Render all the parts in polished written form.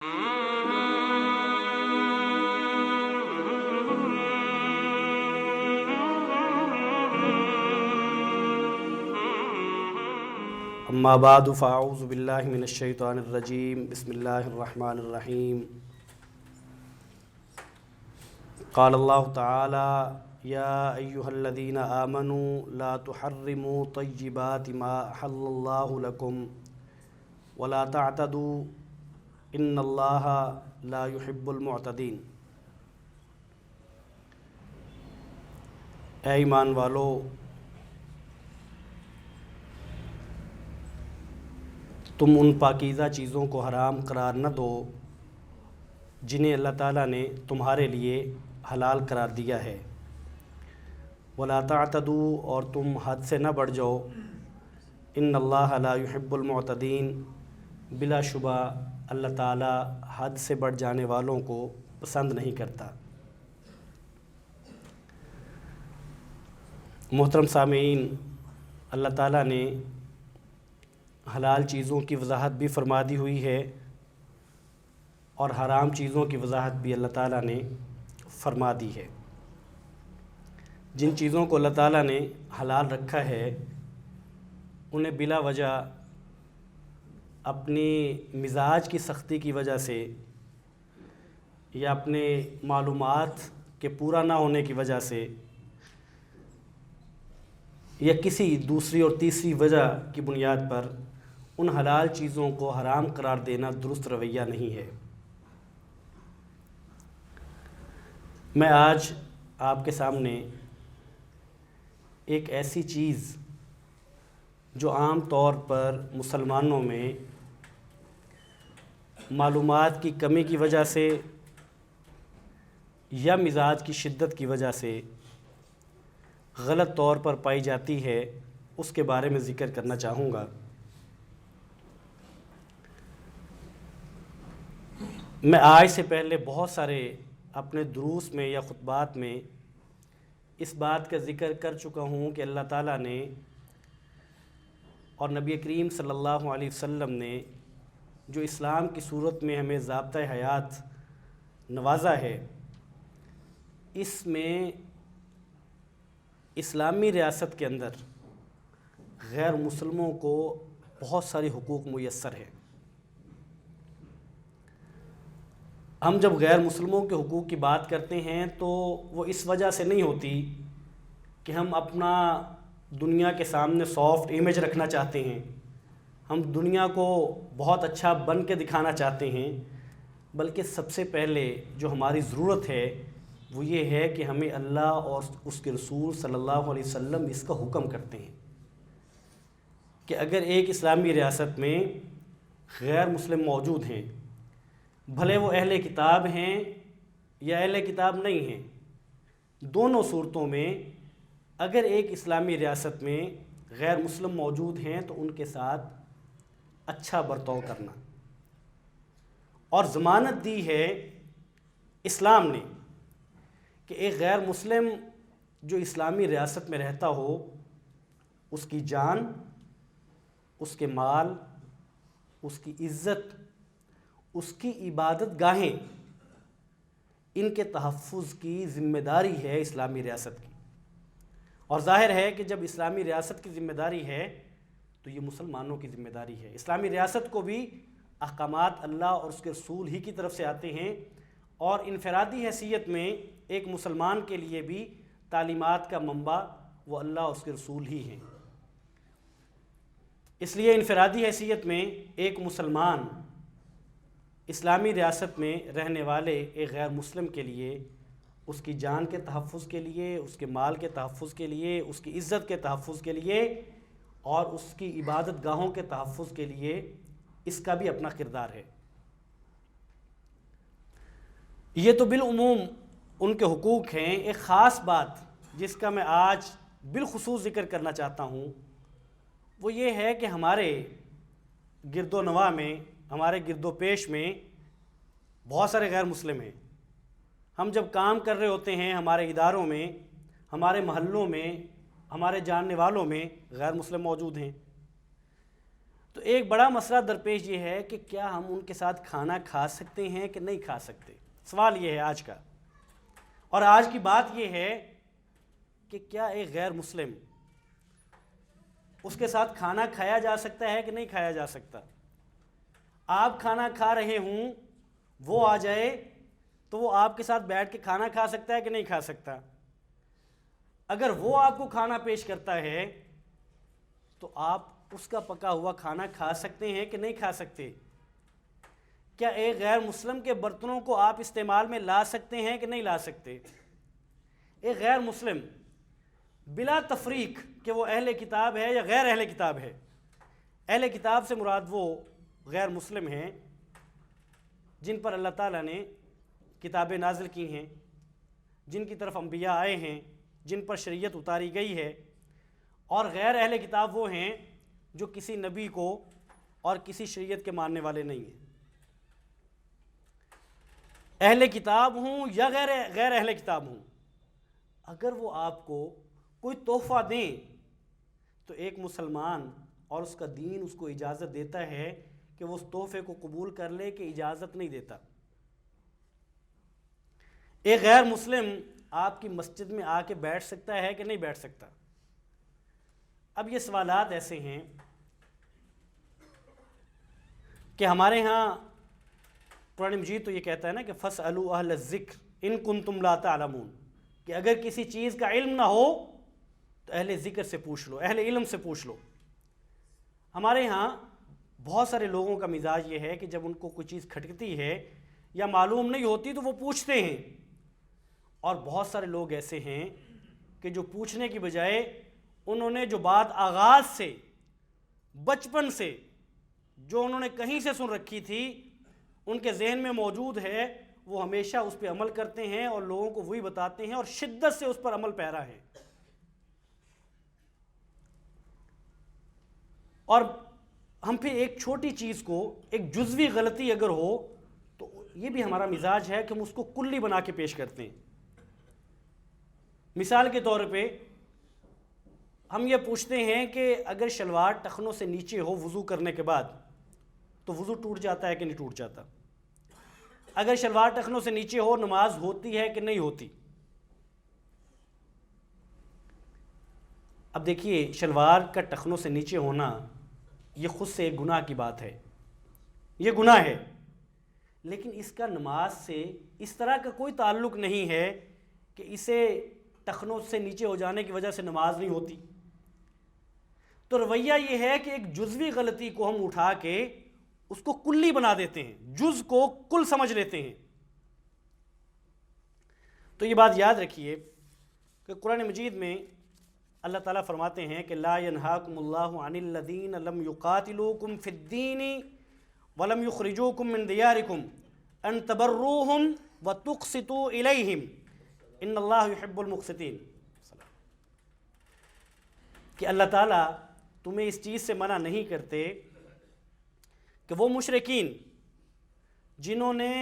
اما بعد فاعوذ باللہ من الشیطان الرجیم بسم اللہ الرحمن الرحیم قال اللہ تعالی یا ایہا الذین آمنوا لا تحرموا طیبات ما احل اللہ لکم ولا تعتدوا ان اللہ لا يحب المعتدین۔ اے ایمان والو، تم ان پاکیزہ چیزوں کو حرام قرار نہ دو جنہیں اللہ تعالیٰ نے تمہارے لیے حلال قرار دیا ہے۔ وَلَا تَعْتَدُوا، اور تم حد سے نہ بڑھ جاؤ۔ ان اللہ لا يحب المعتدین، بلا شبہ اللہ تعالیٰ حد سے بڑھ جانے والوں کو پسند نہیں کرتا۔ محترم سامعین، اللہ تعالیٰ نے حلال چیزوں کی وضاحت بھی فرما دی ہوئی ہے اور حرام چیزوں کی وضاحت بھی اللہ تعالیٰ نے فرما دی ہے۔ جن چیزوں کو اللہ تعالیٰ نے حلال رکھا ہے انہیں بلا وجہ اپنی مزاج کی سختی کی وجہ سے یا اپنے معلومات کے پورا نہ ہونے کی وجہ سے یا کسی دوسری اور تیسری وجہ کی بنیاد پر ان حلال چیزوں کو حرام قرار دینا درست رویہ نہیں ہے۔ میں آج آپ کے سامنے ایک ایسی چیز جو عام طور پر مسلمانوں میں معلومات کی کمی کی وجہ سے یا مزاج کی شدت کی وجہ سے غلط طور پر پائی جاتی ہے، اس کے بارے میں ذکر کرنا چاہوں گا۔ میں آج سے پہلے بہت سارے اپنے دروس میں یا خطبات میں اس بات کا ذکر کر چکا ہوں کہ اللہ تعالیٰ نے اور نبی کریم صلی اللہ علیہ وسلم نے جو اسلام کی صورت میں ہمیں ضابطۂ حیات نوازا ہے، اس میں اسلامی ریاست کے اندر غیر مسلموں کو بہت سارے حقوق میسر ہیں۔ ہم جب غیر مسلموں کے حقوق کی بات کرتے ہیں تو وہ اس وجہ سے نہیں ہوتی کہ ہم اپنا دنیا کے سامنے سافٹ امیج رکھنا چاہتے ہیں، ہم دنیا کو بہت اچھا بن کے دکھانا چاہتے ہیں، بلکہ سب سے پہلے جو ہماری ضرورت ہے وہ یہ ہے کہ ہمیں اللہ اور اس کے رسول صلی اللہ علیہ وسلم اس کا حکم کرتے ہیں کہ اگر ایک اسلامی ریاست میں غیر مسلم موجود ہیں، بھلے وہ اہل کتاب ہیں یا اہل کتاب نہیں ہیں، دونوں صورتوں میں اگر ایک اسلامی ریاست میں غیر مسلم موجود ہیں تو ان کے ساتھ اچھا برتاؤ کرنا، اور ضمانت دی ہے اسلام نے کہ ایک غیر مسلم جو اسلامی ریاست میں رہتا ہو، اس کی جان، اس کے مال، اس کی عزت، اس کی عبادت گاہیں، ان کے تحفظ کی ذمہ داری ہے اسلامی ریاست کی۔ اور ظاہر ہے کہ جب اسلامی ریاست کی ذمہ داری ہے تو یہ مسلمانوں کی ذمہ داری ہے۔ اسلامی ریاست کو بھی احکامات اللہ اور اس کے رسول ہی کی طرف سے آتے ہیں، اور انفرادی حیثیت میں ایک مسلمان کے لیے بھی تعلیمات کا منبع وہ اللہ اور اس کے رسول ہی ہیں۔ اس لیے انفرادی حیثیت میں ایک مسلمان اسلامی ریاست میں رہنے والے ایک غیر مسلم کے لیے اس کی جان کے تحفظ کے لیے، اس کے مال کے تحفظ کے لیے، اس کی عزت کے تحفظ کے لیے اور اس کی عبادت گاہوں کے تحفظ کے لیے اس کا بھی اپنا کردار ہے۔ یہ تو بالعموم ان کے حقوق ہیں۔ ایک خاص بات جس کا میں آج بالخصوص ذکر کرنا چاہتا ہوں وہ یہ ہے کہ ہمارے گرد و نواح میں، ہمارے گرد و پیش میں بہت سارے غیر مسلم ہیں۔ ہم جب کام کر رہے ہوتے ہیں ہمارے اداروں میں، ہمارے محلوں میں، ہمارے جاننے والوں میں غیر مسلم موجود ہیں۔ تو تو ایک بڑا مسئلہ درپیش یہ ہے کہ کیا ہم ان کے ساتھ کھانا کھا سکتے ہیں کہ نہیں کھا سکتے. سوال یہ ہے آج کا. اور آج کی بات یہ ہے کہ کیا ایک غیر مسلم اس کے ساتھ کھانا کھایا جا سکتا ہے کہ نہیں کھایا جا سکتا. آپ کھانا کھا رہے ہوں، وہ آ جائے تو وہ آپ کے ساتھ بیٹھ کے کھانا کھا سکتا ہے کہ نہیں کھا سکتا. اگر وہ آپ کو کھانا پیش کرتا ہے تو آپ اس کا پکا ہوا کھانا کھا سکتے ہیں کہ نہیں کھا سکتے. کیا ایک غیر مسلم کے برتنوں کو آپ استعمال میں لا سکتے ہیں کہ نہیں لا سکتے. ایک غیر مسلم بلا تفریق کہ وہ اہل کتاب ہے یا غیر اہل کتاب ہے. اہل کتاب سے مراد وہ غیر مسلم ہیں جن پر اللہ تعالیٰ نے کتابیں نازل کی ہیں، جن کی طرف انبیاء آئے ہیں، جن پر شریعت اتاری گئی ہے. اور غیر اہل کتاب وہ ہیں جو کسی نبی کو اور کسی شریعت کے ماننے والے نہیں ہیں. اہل کتاب ہوں یا غیر اہل کتاب ہوں، اگر وہ آپ کو کوئی تحفہ دیں تو ایک مسلمان اور اس کا دین اس کو اجازت دیتا ہے کہ وہ اس تحفے کو قبول کر لے کہ اجازت نہیں دیتا. ایک غیر مسلم آپ کی مسجد میں آ کے بیٹھ سکتا ہے کہ نہیں بیٹھ سکتا. اب یہ سوالات ایسے ہیں کہ ہمارے ہاں قرآن مجید تو یہ کہتا ہے نا کہ فَاسْأَلُوا أَهْلَ الذِّكْرِ إِن كُنتُمْ لَا تَعْلَمُونَ، کہ اگر کسی چیز کا علم نہ ہو تو اہل ذکر سے پوچھ لو، اہل علم سے پوچھ لو. ہمارے ہاں بہت سارے لوگوں کا مزاج یہ ہے کہ جب ان کو کوئی چیز کھٹکتی ہے یا معلوم نہیں ہوتی تو وہ پوچھتے ہیں. اور بہت سارے لوگ ایسے ہیں کہ جو پوچھنے کی بجائے انہوں نے جو بات آغاز سے بچپن سے جو انہوں نے کہیں سے سن رکھی تھی ان کے ذہن میں موجود ہے، وہ ہمیشہ اس پہ عمل کرتے ہیں اور لوگوں کو وہی بتاتے ہیں اور شدت سے اس پر عمل پیرا ہے. اور ہم پھر ایک چھوٹی چیز کو، ایک جزوی غلطی اگر ہو تو یہ بھی ہمارا مزاج ہے کہ ہم اس کو کلی بنا کے پیش کرتے ہیں. مثال کے طور پہ ہم یہ پوچھتے ہیں کہ اگر شلوار ٹخنوں سے نیچے ہو وضو کرنے کے بعد تو وضو ٹوٹ جاتا ہے کہ نہیں ٹوٹ جاتا. اگر شلوار ٹخنوں سے نیچے ہو نماز ہوتی ہے کہ نہیں ہوتی. اب دیکھیے شلوار کا ٹخنوں سے نیچے ہونا یہ خود سے ایک گناہ کی بات ہے، یہ گناہ ہے، لیکن اس کا نماز سے اس طرح کا کوئی تعلق نہیں ہے کہ اسے ٹخنوں سے نیچے ہو جانے کی وجہ سے نماز نہیں ہوتی. تو رویہ یہ ہے کہ ایک جزوی غلطی کو ہم اٹھا کے اس کو کلی بنا دیتے ہیں، جز کو کل سمجھ لیتے ہیں. تو یہ بات یاد رکھیے کہ قرآن مجید میں اللہ تعالیٰ فرماتے ہیں کہ لا ینہاکم اللہ عن الذین لم یقاتلوکم فی الدین ولم یخرجوکم من دیارکم ان تبروہم وتقسطوا الیہم ان اللہ یحب المقسطین. کہ اللہ تعالیٰ تمہیں اس چیز سے منع نہیں کرتے کہ وہ مشرکین جنہوں نے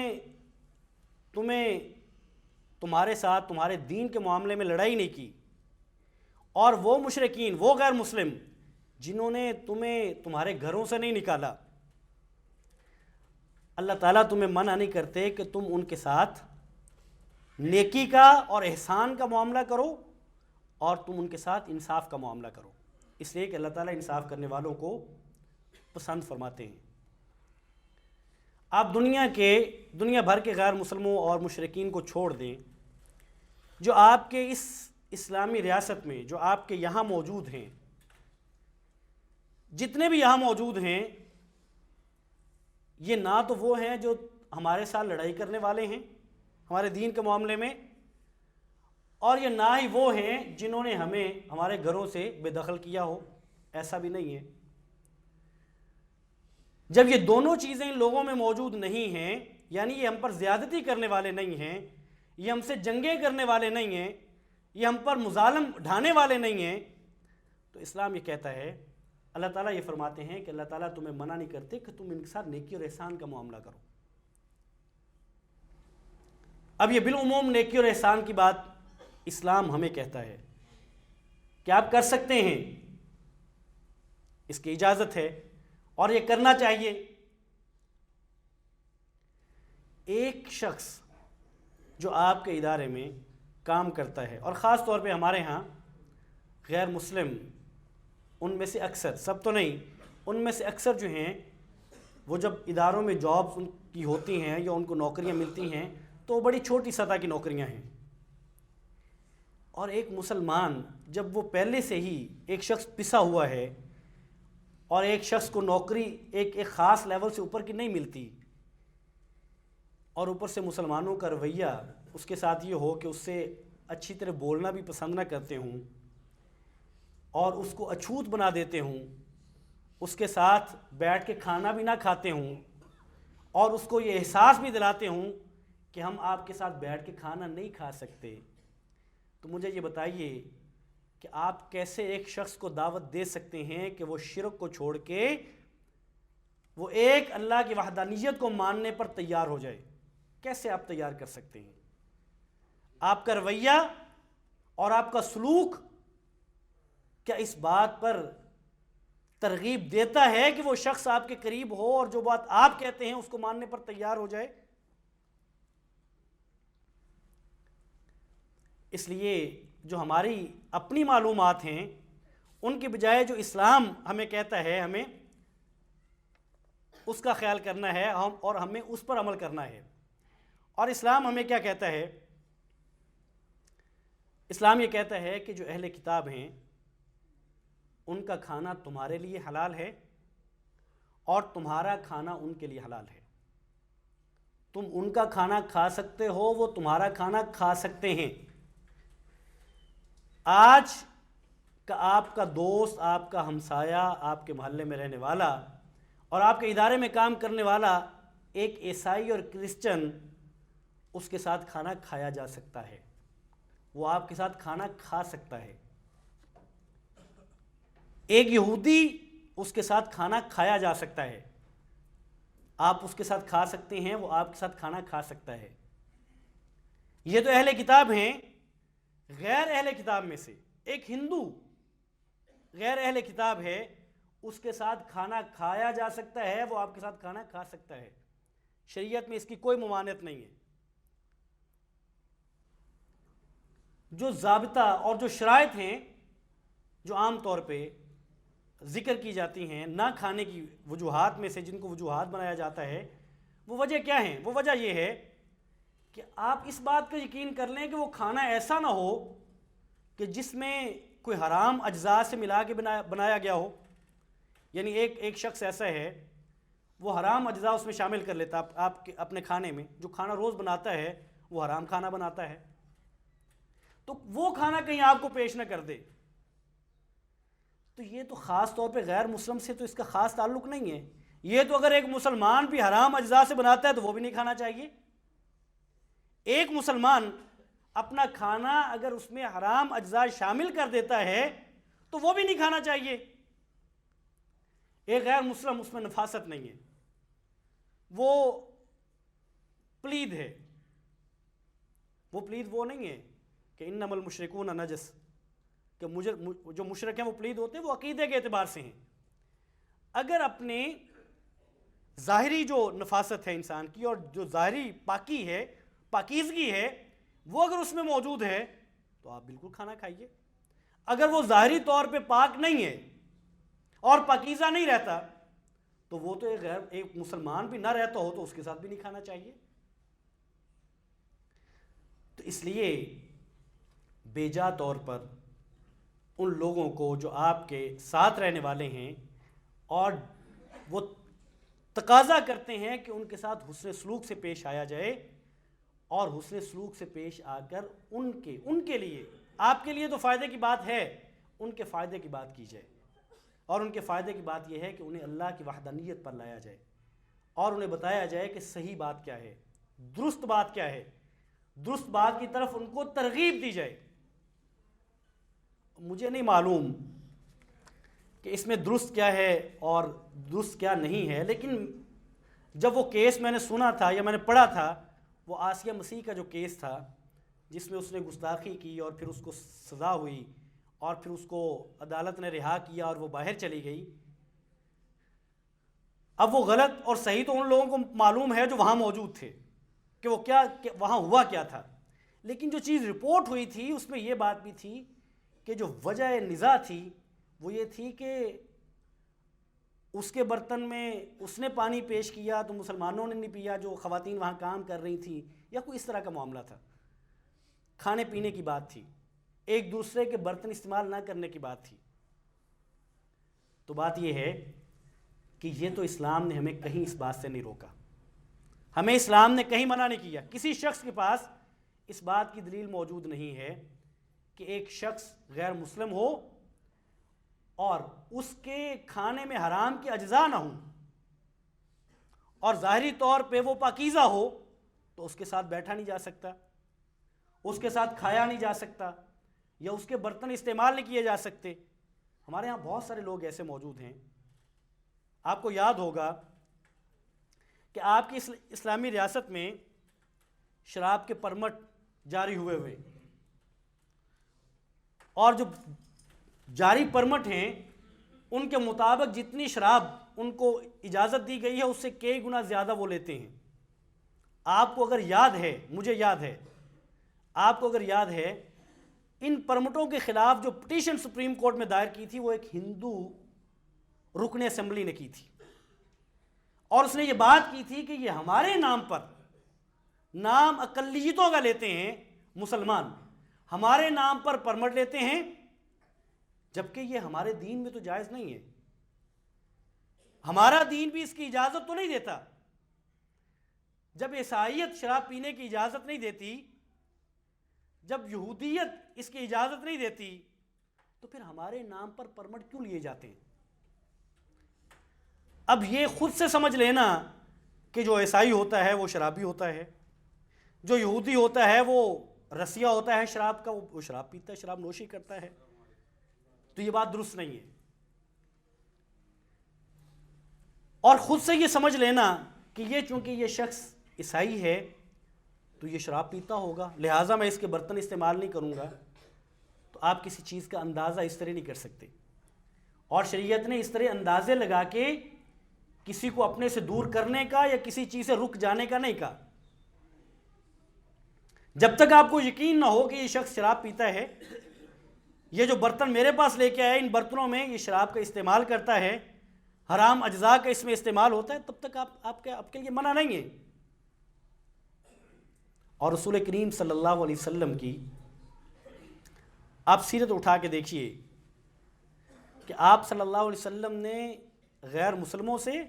تمہارے ساتھ تمہارے دین کے معاملے میں لڑائی نہیں کی، اور وہ مشرکین وہ غیر مسلم جنہوں نے تمہیں تمہارے گھروں سے نہیں نکالا، اللہ تعالیٰ تمہیں منع نہیں کرتے کہ تم ان کے ساتھ نیکی کا اور احسان کا معاملہ کرو اور تم ان کے ساتھ انصاف کا معاملہ کرو، اس لیے کہ اللہ تعالیٰ انصاف کرنے والوں کو پسند فرماتے ہیں. آپ دنیا بھر کے غیر مسلموں اور مشرکین کو چھوڑ دیں، جو آپ کے اس اسلامی ریاست میں جو آپ کے یہاں موجود ہیں، جتنے بھی یہاں موجود ہیں، یہ نہ تو وہ ہیں جو ہمارے ساتھ لڑائی کرنے والے ہیں ہمارے دین کے معاملے میں، اور یہ نہ ہی وہ ہیں جنہوں نے ہمیں ہمارے گھروں سے بے دخل کیا ہو. ایسا بھی نہیں ہے. جب یہ دونوں چیزیں لوگوں میں موجود نہیں ہیں، یعنی یہ ہم پر زیادتی کرنے والے نہیں ہیں، یہ ہم سے جنگیں کرنے والے نہیں ہیں، یہ ہم پر مظالم ڈھانے والے نہیں ہیں، تو اسلام یہ کہتا ہے، اللہ تعالیٰ یہ فرماتے ہیں کہ اللہ تعالیٰ تمہیں منع نہیں کرتے کہ تم ان کے ساتھ نیکی اور احسان کا معاملہ کرو. اب یہ بالعموم نیکی اور احسان کی بات اسلام ہمیں کہتا ہے کہ آپ کر سکتے ہیں، اس کی اجازت ہے، اور یہ کرنا چاہیے۔ ایک شخص جو آپ کے ادارے میں کام کرتا ہے، اور خاص طور پہ ہمارے ہاں غیر مسلم ان میں سے اکثر، سب تو نہیں، ان میں سے اکثر جو ہیں وہ جب اداروں میں جابز ان کی ہوتی ہیں یا ان کو نوکریاں ملتی ہیں تو وہ بڑی چھوٹی سطح کی نوکریاں ہیں، اور ایک مسلمان جب وہ پہلے سے ہی ایک شخص پسا ہوا ہے اور ایک شخص کو نوکری ایک خاص لیول سے اوپر کی نہیں ملتی، اور اوپر سے مسلمانوں کا رویہ اس کے ساتھ یہ ہو کہ اس سے اچھی طرح بولنا بھی پسند نہ کرتے ہوں اور اس کو اچھوت بنا دیتے ہوں، اس کے ساتھ بیٹھ کے کھانا بھی نہ کھاتے ہوں اور اس کو یہ احساس بھی دلاتے ہوں کہ ہم آپ کے ساتھ بیٹھ کے کھانا نہیں کھا سکتے، تو مجھے یہ بتائیے کہ آپ کیسے ایک شخص کو دعوت دے سکتے ہیں کہ وہ شرک کو چھوڑ کے وہ ایک اللہ کی وحدانیت کو ماننے پر تیار ہو جائے؟ کیسے آپ تیار کر سکتے ہیں؟ آپ کا رویہ اور آپ کا سلوک کیا اس بات پر ترغیب دیتا ہے کہ وہ شخص آپ کے قریب ہو اور جو بات آپ کہتے ہیں اس کو ماننے پر تیار ہو جائے؟ اس لیے جو ہماری اپنی معلومات ہیں ان کے بجائے جو اسلام ہمیں کہتا ہے ہمیں اس کا خیال کرنا ہے اور ہمیں اس پر عمل کرنا ہے۔ اور اسلام ہمیں کیا کہتا ہے؟ اسلام یہ کہتا ہے کہ جو اہل کتاب ہیں ان کا کھانا تمہارے لیے حلال ہے اور تمہارا کھانا ان کے لیے حلال ہے، تم ان کا کھانا کھا سکتے ہو، وہ تمہارا کھانا کھا سکتے ہیں۔ آج کا آپ کا دوست، آپ کا ہمسایہ، آپ کے محلے میں رہنے والا اور آپ کے ادارے میں کام کرنے والا ایک عیسائی اور کرسچن، اس کے ساتھ کھانا کھایا جا سکتا ہے، وہ آپ کے ساتھ کھانا کھا سکتا ہے۔ ایک یہودی، اس کے ساتھ کھانا کھایا جا سکتا ہے، آپ اس کے ساتھ کھا سکتے ہیں، وہ آپ کے ساتھ کھانا کھا سکتا ہے۔ یہ تو اہل کتاب ہیں۔ غیر اہل کتاب میں سے ایک ہندو غیر اہل کتاب ہے، اس کے ساتھ کھانا کھایا جا سکتا ہے، وہ آپ کے ساتھ کھانا کھا سکتا ہے، شریعت میں اس کی کوئی ممانعت نہیں ہے۔ جو ضابطہ اور جو شرائط ہیں جو عام طور پہ ذکر کی جاتی ہیں نہ کھانے کی وجوہات میں سے، جن کو وجوہات بنایا جاتا ہے، وہ وجہ کیا ہیں؟ وہ وجہ یہ ہے کہ آپ اس بات کا یقین کر لیں کہ وہ کھانا ایسا نہ ہو کہ جس میں کوئی حرام اجزاء سے ملا کے بنایا گیا ہو، یعنی ایک شخص ایسا ہے وہ حرام اجزاء اس میں شامل کر لیتا آپ کے اپنے کھانے میں، جو کھانا روز بناتا ہے وہ حرام کھانا بناتا ہے، تو وہ کھانا کہیں آپ کو پیش نہ کر دے۔ تو یہ تو خاص طور پہ غیر مسلم سے تو اس کا خاص تعلق نہیں ہے، یہ تو اگر ایک مسلمان بھی حرام اجزاء سے بناتا ہے تو وہ بھی نہیں کھانا چاہیے۔ ایک مسلمان اپنا کھانا اگر اس میں حرام اجزاء شامل کر دیتا ہے تو وہ بھی نہیں کھانا چاہیے۔ ایک غیر مسلم، اس میں نفاست نہیں ہے، وہ پلید ہے، وہ پلید وہ نہیں ہے کہ انما المشرکون نجس، کہ جو مشرک ہیں وہ پلید ہوتے ہیں، وہ عقیدے کے اعتبار سے ہیں۔ اگر اپنے ظاہری جو نفاست ہے انسان کی اور جو ظاہری پاکی ہے، پاکیزگی ہے، وہ اگر اس میں موجود ہے تو آپ بالکل کھانا کھائیے۔ اگر وہ ظاہری طور پہ پاک نہیں ہے اور پاکیزہ نہیں رہتا تو وہ تو ایک مسلمان بھی نہ رہتا ہو تو اس کے ساتھ بھی نہیں کھانا چاہیے۔ تو اس لیے بیجا طور پر ان لوگوں کو جو آپ کے ساتھ رہنے والے ہیں اور وہ تقاضا کرتے ہیں کہ ان کے ساتھ حسن سلوک سے پیش آیا جائے، اور حسن سلوک سے پیش آ کر ان کے لیے، آپ کے لیے تو فائدے کی بات ہے، ان کے فائدے کی بات کی جائے، اور ان کے فائدے کی بات یہ ہے کہ انہیں اللہ کی وحدانیت پر لایا جائے اور انہیں بتایا جائے کہ صحیح بات کیا ہے، درست بات کیا ہے، درست بات کی طرف ان کو ترغیب دی جائے۔ مجھے نہیں معلوم کہ اس میں درست کیا ہے اور درست کیا نہیں ہے، لیکن جب وہ کیس میں نے سنا تھا یا میں نے پڑھا تھا، وہ آسیہ مسیح کا جو کیس تھا جس میں اس نے گستاخی کی اور پھر اس کو سزا ہوئی اور پھر اس کو عدالت نے رہا کیا اور وہ باہر چلی گئی، اب وہ غلط اور صحیح تو ان لوگوں کو معلوم ہے جو وہاں موجود تھے کہ وہ کیا وہاں ہوا کیا تھا، لیکن جو چیز رپورٹ ہوئی تھی اس میں یہ بات بھی تھی کہ جو وجہ نزاع تھی وہ یہ تھی کہ اس کے برتن میں اس نے پانی پیش کیا تو مسلمانوں نے نہیں پیا، جو خواتین وہاں کام کر رہی تھیں، یا کوئی اس طرح کا معاملہ تھا، کھانے پینے کی بات تھی، ایک دوسرے کے برتن استعمال نہ کرنے کی بات تھی۔ تو بات یہ ہے کہ یہ تو اسلام نے ہمیں کہیں اس بات سے نہیں روکا، ہمیں اسلام نے کہیں منع نہیں کیا۔ کسی شخص کے پاس اس بات کی دلیل موجود نہیں ہے کہ ایک شخص غیر مسلم ہو اور اس کے کھانے میں حرام کے اجزاء نہ ہوں اور ظاہری طور پہ وہ پاکیزہ ہو تو اس کے ساتھ بیٹھا نہیں جا سکتا، اس کے ساتھ کھایا نہیں جا سکتا، یا اس کے برتن استعمال نہیں کیے جا سکتے۔ ہمارے ہاں بہت سارے لوگ ایسے موجود ہیں، آپ کو یاد ہوگا کہ آپ کی اسلامی ریاست میں شراب کے پرمٹ جاری ہوئے اور جو جاری پرمٹ ہیں ان کے مطابق جتنی شراب ان کو اجازت دی گئی ہے اس سے کئی گنا زیادہ وہ لیتے ہیں۔ آپ کو اگر یاد ہے، مجھے یاد ہے، آپ کو اگر یاد ہے، ان پرمٹوں کے خلاف جو پٹیشن سپریم کورٹ میں دائر کی تھی وہ ایک ہندو رکن اسمبلی نے کی تھی، اور اس نے یہ بات کی تھی کہ یہ ہمارے نام پر نام اقلیتوں کا لیتے ہیں، مسلمان ہمارے نام پر پرمٹ لیتے ہیں، جبکہ یہ ہمارے دین میں تو جائز نہیں ہے، ہمارا دین بھی اس کی اجازت تو نہیں دیتا۔ جب عیسائیت شراب پینے کی اجازت نہیں دیتی، جب یہودیت اس کی اجازت نہیں دیتی، تو پھر ہمارے نام پر پرمٹ کیوں لیے جاتے ہیں؟ اب یہ خود سے سمجھ لینا کہ جو عیسائی ہوتا ہے وہ شرابی ہوتا ہے، جو یہودی ہوتا ہے وہ رسیا ہوتا ہے شراب کا، وہ شراب پیتا ہے، شراب نوشی کرتا ہے، تو یہ بات درست نہیں ہے۔ اور خود سے یہ سمجھ لینا کہ یہ چونکہ یہ شخص عیسائی ہے تو یہ شراب پیتا ہوگا، لہٰذا میں اس کے برتن استعمال نہیں کروں گا، تو آپ کسی چیز کا اندازہ اس طرح نہیں کر سکتے۔ اور شریعت نے اس طرح اندازے لگا کے کسی کو اپنے سے دور کرنے کا یا کسی چیز سے رک جانے کا نہیں کہا۔ جب تک آپ کو یقین نہ ہو کہ یہ شخص شراب پیتا ہے، یہ جو برتن میرے پاس لے کے آئے ان برتنوں میں یہ شراب کا استعمال کرتا ہے، حرام اجزاء کا اس میں استعمال ہوتا ہے، تب تک آپ کے لیے منع نہیں ہے۔ اور رسول کریم صلی اللہ علیہ وسلم کی آپ سیرت اٹھا کے دیکھیے کہ آپ صلی اللہ علیہ وسلم نے غیر مسلموں سے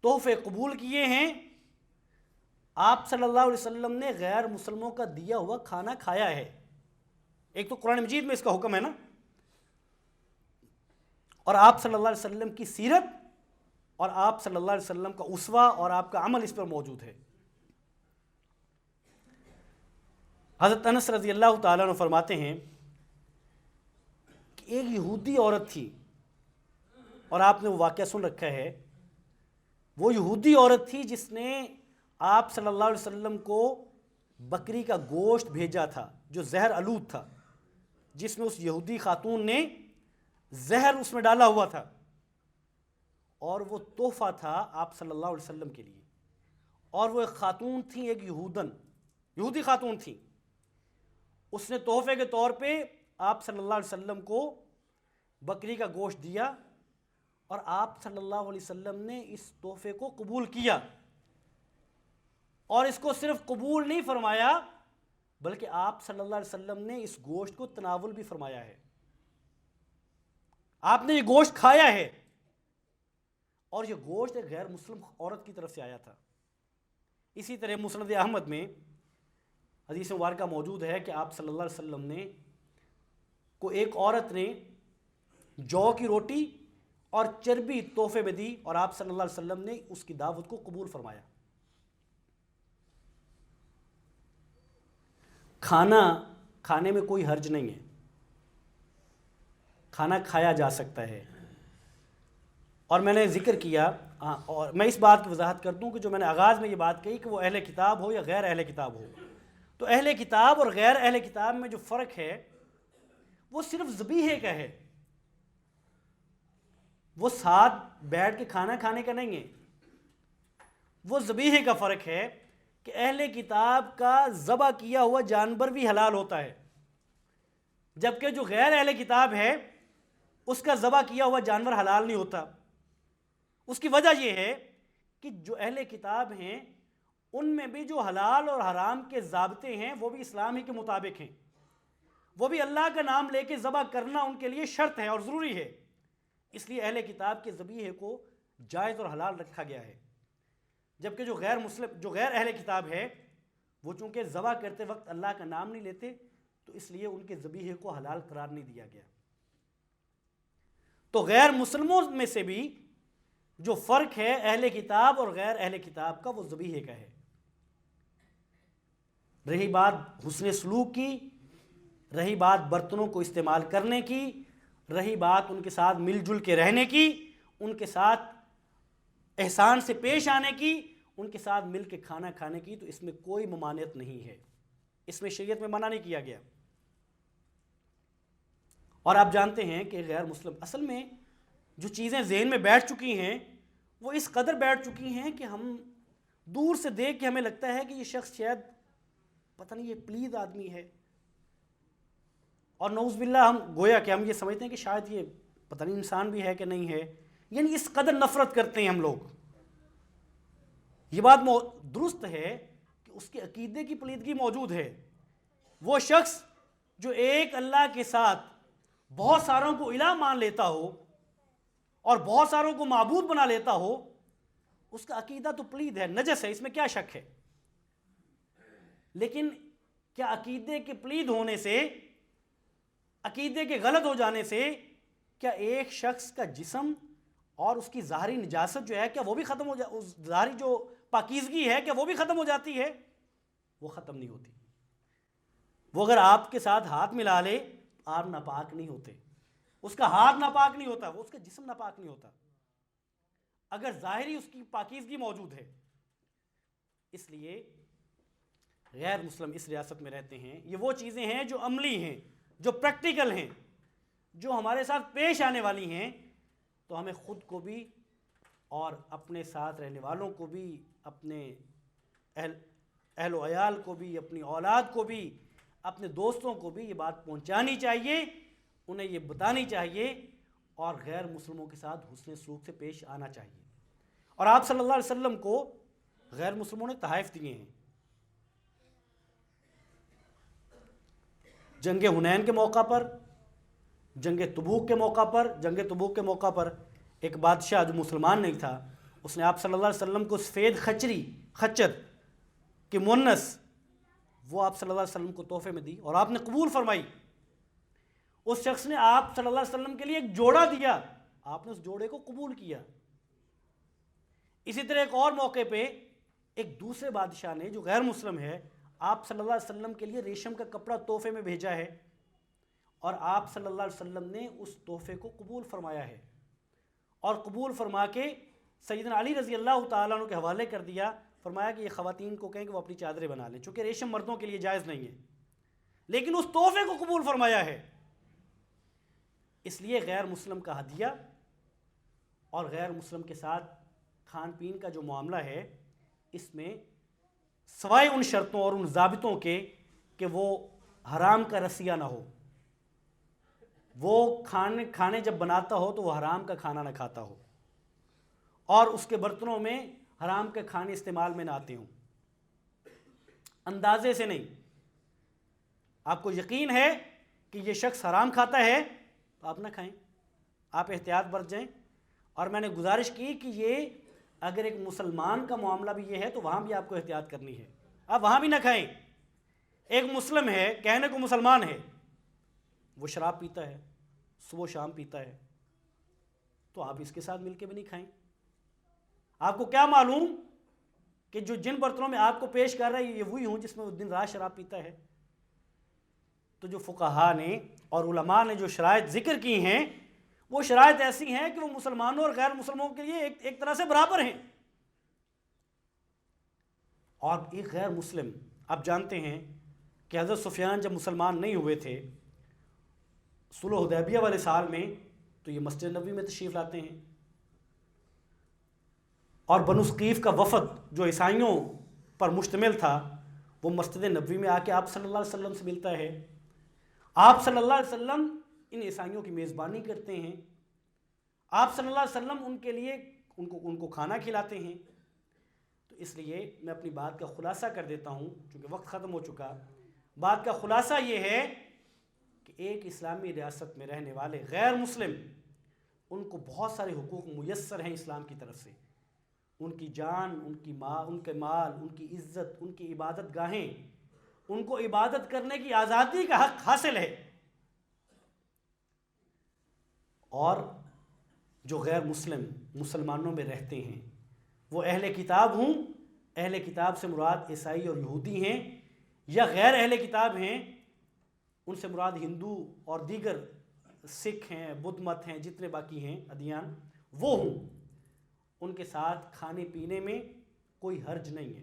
تحفے قبول کیے ہیں، آپ صلی اللہ علیہ وسلم نے غیر مسلموں کا دیا ہوا کھانا کھایا ہے۔ ایک تو قرآن مجید میں اس کا حکم ہے نا، اور آپ صلی اللہ علیہ وسلم کی سیرت اور آپ صلی اللہ علیہ وسلم کا اسوہ اور آپ کا عمل اس پر موجود ہے۔ حضرت انس رضی اللہ تعالیٰ عنہ فرماتے ہیں کہ ایک یہودی عورت تھی، اور آپ نے وہ واقعہ سن رکھا ہے، وہ یہودی عورت تھی جس نے آپ صلی اللہ علیہ وسلم کو بکری کا گوشت بھیجا تھا جو زہر آلود تھا، جس میں اس یہودی خاتون نے زہر اس میں ڈالا ہوا تھا، اور وہ تحفہ تھا آپ صلی اللہ علیہ وسلم کے لیے۔ اور وہ ایک خاتون تھی، ایک یہودی خاتون تھی، اس نے تحفے کے طور پہ آپ صلی اللہ علیہ وسلم کو بکری کا گوشت دیا، اور آپ صلی اللہ علیہ وسلم نے اس تحفے کو قبول کیا، اور اس کو صرف قبول نہیں فرمایا بلکہ آپ صلی اللہ علیہ وسلم نے اس گوشت کو تناول بھی فرمایا ہے، آپ نے یہ گوشت کھایا ہے، اور یہ گوشت ایک غیر مسلم عورت کی طرف سے آیا تھا۔ اسی طرح مسند احمد میں حدیث مبارکہ موجود ہے کہ آپ صلی اللہ علیہ وسلم نے کو ایک عورت نے جو کی روٹی اور چربی تحفے میں دی، اور آپ صلی اللہ علیہ وسلم نے اس کی دعوت کو قبول فرمایا۔ کھانے میں کوئی حرج نہیں ہے، کھانا کھایا جا سکتا ہے۔ اور میں نے ذکر کیا، اور میں اس بات کی وضاحت کر دوں کہ جو میں نے آغاز میں یہ بات کہی کہ وہ اہل کتاب ہو یا غیر اہل کتاب ہو، تو اہل کتاب اور غیر اہل کتاب میں جو فرق ہے وہ صرف ذبیحے کا ہے۔ وہ ساتھ بیٹھ کے کھانا کھانے کا نہیں ہے، وہ ذبیحے کا فرق ہے کہ اہل کتاب کا ذبح کیا ہوا جانور بھی حلال ہوتا ہے، جبکہ جو غیر اہل کتاب ہے اس کا ذبح کیا ہوا جانور حلال نہیں ہوتا۔ اس کی وجہ یہ ہے کہ جو اہل کتاب ہیں ان میں بھی جو حلال اور حرام کے ضابطے ہیں وہ بھی اسلام ہی کے مطابق ہیں، وہ بھی اللہ کا نام لے کے ذبح کرنا ان کے لیے شرط ہے اور ضروری ہے، اس لیے اہل کتاب کے ذبیحے کو جائز اور حلال رکھا گیا ہے، جبکہ جو غیر اہل کتاب ہے وہ چونکہ ذبح کرتے وقت اللہ کا نام نہیں لیتے تو اس لیے ان کے ذبیحے کو حلال قرار نہیں دیا گیا۔ تو غیر مسلموں میں سے بھی جو فرق ہے اہل کتاب اور غیر اہل کتاب کا وہ ذبیحے کا ہے۔ رہی بات حسن سلوک کی، رہی بات برتنوں کو استعمال کرنے کی، رہی بات ان کے ساتھ مل جل کے رہنے کی، ان کے ساتھ احسان سے پیش آنے کی، ان کے ساتھ مل کے کھانا کھانے کی، تو اس میں کوئی ممانعت نہیں ہے، اس میں شریعت میں منع نہیں کیا گیا۔ اور آپ جانتے ہیں کہ غیر مسلم اصل میں جو چیزیں ذہن میں بیٹھ چکی ہیں وہ اس قدر بیٹھ چکی ہیں کہ ہم دور سے دیکھ کے ہمیں لگتا ہے کہ یہ شخص شاید پتہ نہیں یہ پلید آدمی ہے، اور نعوذ باللہ ہم گویا کہ ہم یہ سمجھتے ہیں کہ شاید یہ پتہ نہیں انسان بھی ہے کہ نہیں ہے، یعنی اس قدر نفرت کرتے ہیں ہم لوگ۔ یہ بات درست ہے کہ اس کے عقیدے کی پلیدگی موجود ہے۔ وہ شخص جو ایک اللہ کے ساتھ بہت ساروں کو الہ مان لیتا ہو اور بہت ساروں کو معبود بنا لیتا ہو، اس کا عقیدہ تو پلید ہے، نجس ہے، اس میں کیا شک ہے۔ لیکن کیا عقیدے کے پلید ہونے سے، عقیدے کے غلط ہو جانے سے کیا ایک شخص کا جسم اور اس کی ظاہری نجاست جو ہے کیا وہ بھی ختم ہو ظاہری جو پاکیزگی ہے کیا وہ بھی ختم ہو جاتی ہے؟ وہ ختم نہیں ہوتی۔ وہ اگر آپ کے ساتھ ہاتھ ملا لے آپ ناپاک نہیں ہوتے، اس کا ہاتھ ناپاک نہیں ہوتا، وہ اس کا جسم ناپاک نہیں ہوتا اگر ظاہری اس کی پاکیزگی موجود ہے۔ اس لیے غیر مسلم اس ریاست میں رہتے ہیں، یہ وہ چیزیں ہیں جو عملی ہیں، جو پریکٹیکل ہیں، جو ہمارے ساتھ پیش آنے والی ہیں، تو ہمیں خود کو بھی اور اپنے ساتھ رہنے والوں کو بھی، اپنے اہل و عیال کو بھی، اپنی اولاد کو بھی، اپنے دوستوں کو بھی یہ بات پہنچانی چاہیے، انہیں یہ بتانی چاہیے، اور غیر مسلموں کے ساتھ حسن سلوک سے پیش آنا چاہیے۔ اور آپ صلی اللہ علیہ وسلم کو غیر مسلموں نے تحائف دیے ہیں۔ جنگ حنین کے موقع پر، جنگ تبوک کے موقع پر، ایک بادشاہ جو مسلمان نہیں تھا اس نے آپ صلی اللہ علیہ وسلم کو سفید خچر کی مونس وہ آپ صلی اللہ علیہ وسلم کو تحفے میں دی اور آپ نے قبول فرمائی۔ اس شخص نے آپ صلی اللہ علیہ وسلم کے لیے ایک جوڑا دیا، آپ نے اس جوڑے کو قبول کیا۔ اسی طرح ایک اور موقع پہ ایک دوسرے بادشاہ نے جو غیر مسلم ہے آپ صلی اللہ علیہ وسلم کے لیے ریشم کا کپڑا تحفے میں بھیجا ہے، اور آپ صلی اللہ علیہ وسلم نے اس تحفے کو قبول فرمایا ہے، اور قبول فرما کے سیدنا علی رضی اللہ تعالیٰ عنہ کے حوالے کر دیا، فرمایا کہ یہ خواتین کو کہیں کہ وہ اپنی چادریں بنا لیں، چونکہ ریشم مردوں کے لیے جائز نہیں ہے، لیکن اس تحفے کو قبول فرمایا ہے۔ اس لیے غیر مسلم کا ہدیہ اور غیر مسلم کے ساتھ کھان پین کا جو معاملہ ہے، اس میں سوائے ان شرطوں اور ان ضابطوں کے کہ وہ حرام کا رسیہ نہ ہو، وہ کھانے جب بناتا ہو تو وہ حرام کا کھانا نہ کھاتا ہو، اور اس کے برتنوں میں حرام کے کھانے استعمال میں نہ آتے ہوں، اندازے سے نہیں۔ آپ کو یقین ہے کہ یہ شخص حرام کھاتا ہے تو آپ نہ کھائیں، آپ احتیاط برت جائیں۔ اور میں نے گزارش کی کہ یہ اگر ایک مسلمان کا معاملہ بھی یہ ہے تو وہاں بھی آپ کو احتیاط کرنی ہے، آپ وہاں بھی نہ کھائیں۔ ایک مسلم ہے، کہنے کو مسلمان ہے، وہ شراب پیتا ہے، صبح و شام پیتا ہے، تو آپ اس کے ساتھ مل کے بھی نہیں کھائیں۔ آپ کو کیا معلوم کہ جو جن برتنوں میں آپ کو پیش کر رہا ہے یہ وہی ہوں جس میں وہ دن رات شراب پیتا ہے۔ تو جو فقہاء نے اور علماء نے جو شرائط ذکر کی ہیں وہ شرائط ایسی ہیں کہ وہ مسلمانوں اور غیر مسلموں کے لیے ایک طرح سے برابر ہیں۔ اور ایک غیر مسلم، آپ جانتے ہیں کہ حضرت سفیان جب مسلمان نہیں ہوئے تھے صلح حدیبیہ والے سال میں، تو یہ مسجد نبوی میں تشریف لاتے ہیں، اور بنو ثقیف کا وفد جو عیسائیوں پر مشتمل تھا وہ مسجد نبوی میں آ کے آپ صلی اللہ علیہ وسلم سے ملتا ہے، آپ صلی اللہ علیہ وسلم ان عیسائیوں کی میزبانی کرتے ہیں، آپ صلی اللہ علیہ وسلم ان کے لیے ان کو کھانا کھلاتے ہیں۔ تو اس لیے میں اپنی بات کا خلاصہ کر دیتا ہوں، چونکہ وقت ختم ہو چکا۔ بات کا خلاصہ یہ ہے کہ ایک اسلامی ریاست میں رہنے والے غیر مسلم، ان کو بہت سارے حقوق میسر ہیں اسلام کی طرف سے، ان کی جان، ان کے مال، ان کی عزت، ان کی عبادت گاہیں، ان کو عبادت کرنے کی آزادی کا حق حاصل ہے۔ اور جو غیر مسلم مسلمانوں میں رہتے ہیں وہ اہل کتاب ہوں، اہل کتاب سے مراد عیسائی اور یہودی ہیں، یا غیر اہل کتاب ہیں، ان سے مراد ہندو اور دیگر سکھ ہیں، بدھ مت ہیں، جتنے باقی ہیں ادیان، وہ ہوں، ان کے ساتھ کھانے پینے میں کوئی حرج نہیں ہے،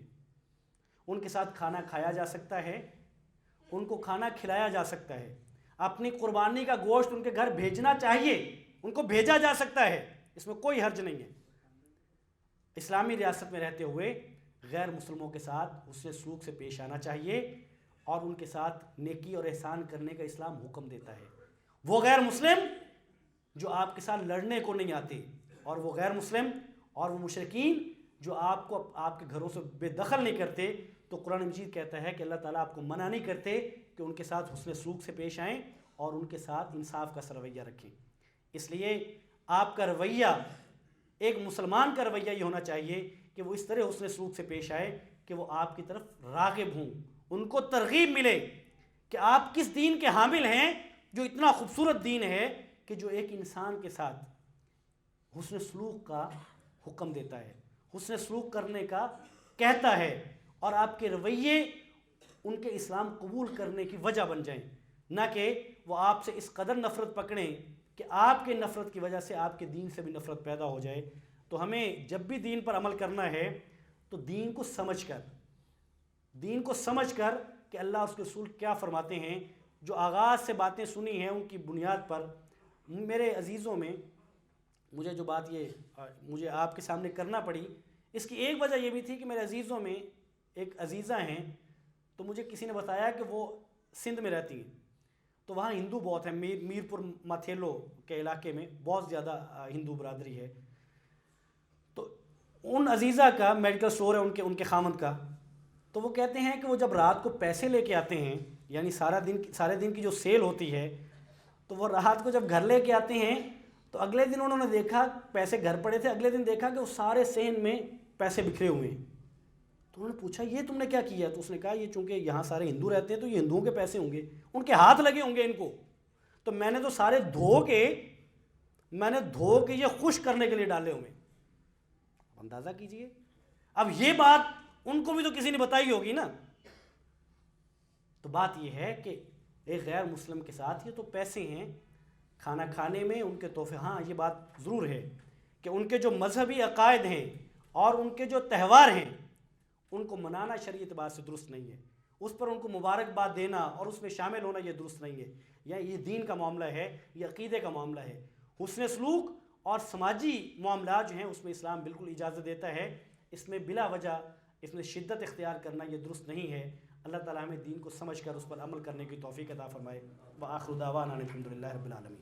ان کے ساتھ کھانا کھایا جا سکتا ہے، ان کو کھانا کھلایا جا سکتا ہے، اپنی قربانی کا گوشت ان کے گھر بھیجنا چاہیے، ان کو بھیجا جا سکتا ہے، اس میں کوئی حرج نہیں ہے۔ اسلامی ریاست میں رہتے ہوئے غیر مسلموں کے ساتھ حسن سلوک سے پیش آنا چاہیے، اور ان کے ساتھ نیکی اور احسان کرنے کا اسلام حکم دیتا ہے۔ وہ غیر مسلم جو آپ کے ساتھ لڑنے کو نہیں آتے، اور وہ غیر مسلم اور وہ مشرکین جو آپ کو آپ کے گھروں سے بے دخل نہیں کرتے، تو قرآن مجید کہتا ہے کہ اللہ تعالیٰ آپ کو منع نہیں کرتے کہ ان کے ساتھ حسن سلوک سے پیش آئیں اور ان کے ساتھ انصاف کا رویہ رکھیں۔ اس لیے آپ کا رویہ، ایک مسلمان کا رویہ یہ ہونا چاہیے کہ وہ اس طرح حسن سلوک سے پیش آئے کہ وہ آپ کی طرف راغب ہوں، ان کو ترغیب ملے کہ آپ کس دین کے حامل ہیں جو اتنا خوبصورت دین ہے کہ جو ایک انسان کے ساتھ حسن سلوک کا حکم دیتا ہے، حسن سلوک کرنے کا کہتا ہے، اور آپ کے رویے ان کے اسلام قبول کرنے کی وجہ بن جائیں، نہ کہ وہ آپ سے اس قدر نفرت پکڑیں کہ آپ کے نفرت کی وجہ سے آپ کے دین سے بھی نفرت پیدا ہو جائے۔ تو ہمیں جب بھی دین پر عمل کرنا ہے تو دین کو سمجھ کر کہ اللہ اس کے رسول کیا فرماتے ہیں، جو آغاز سے باتیں سنی ہیں ان کی بنیاد پر۔ میرے عزیزوں میں مجھے جو بات مجھے آپ کے سامنے کرنا پڑی، اس کی ایک وجہ یہ بھی تھی کہ میرے عزیزوں میں ایک عزیزہ ہیں، تو مجھے کسی نے بتایا کہ وہ سندھ میں رہتی ہیں، تو وہاں ہندو بہت ہیں، میرپور ماتھیلو کے علاقے میں بہت زیادہ ہندو برادری ہے۔ تو ان عزیزہ کا میڈیکل سٹور ہے ان کے خامند کا، تو وہ کہتے ہیں کہ وہ جب رات کو پیسے لے کے آتے ہیں، یعنی سارے دن کی جو سیل ہوتی ہے، تو وہ رات کو جب گھر لے کے آتے ہیں تو اگلے دن انہوں نے دیکھا پیسے گھر پڑے تھے، اگلے دن دیکھا کہ وہ سارے صحن میں پیسے بکھرے ہوئے ہیں۔ تو انہوں نے پوچھا یہ تم نے کیا کیا؟ تو اس نے کہا یہ چونکہ یہاں سارے ہندو رہتے ہیں تو یہ ہندوؤں کے پیسے ہوں گے، ان کے ہاتھ لگے ہوں گے ان کو، تو میں نے تو سارے دھو کے یہ خشک کرنے کے لیے ڈالے ہوئے۔ اب اندازہ کیجئے، اب یہ بات ان کو بھی تو کسی نے بتائی ہوگی نا۔ تو بات یہ ہے کہ ایک غیر مسلم کے ساتھ یہ تو پیسے ہیں، کھانا کھانے میں ان کے تحفے، ہاں یہ بات ضرور ہے کہ ان کے جو مذہبی عقائد ہیں اور ان کے جو تہوار ہیں ان کو منانا شرعی اعتبار سے درست نہیں ہے، اس پر ان کو مبارکباد دینا اور اس میں شامل ہونا یہ درست نہیں ہے، یا یہ دین کا معاملہ ہے، یہ عقیدے کا معاملہ ہے۔ حسن سلوک اور سماجی معاملات جو ہیں اس میں اسلام بالکل اجازت دیتا ہے، اس میں بلا وجہ اس میں شدت اختیار کرنا یہ درست نہیں ہے۔ اللہ تعالیٰ ہمیں دین کو سمجھ کر اس پر عمل کرنے کی توفیق عطا فرمائے۔ وآخر دعوانا الحمدللہ رب العالمین۔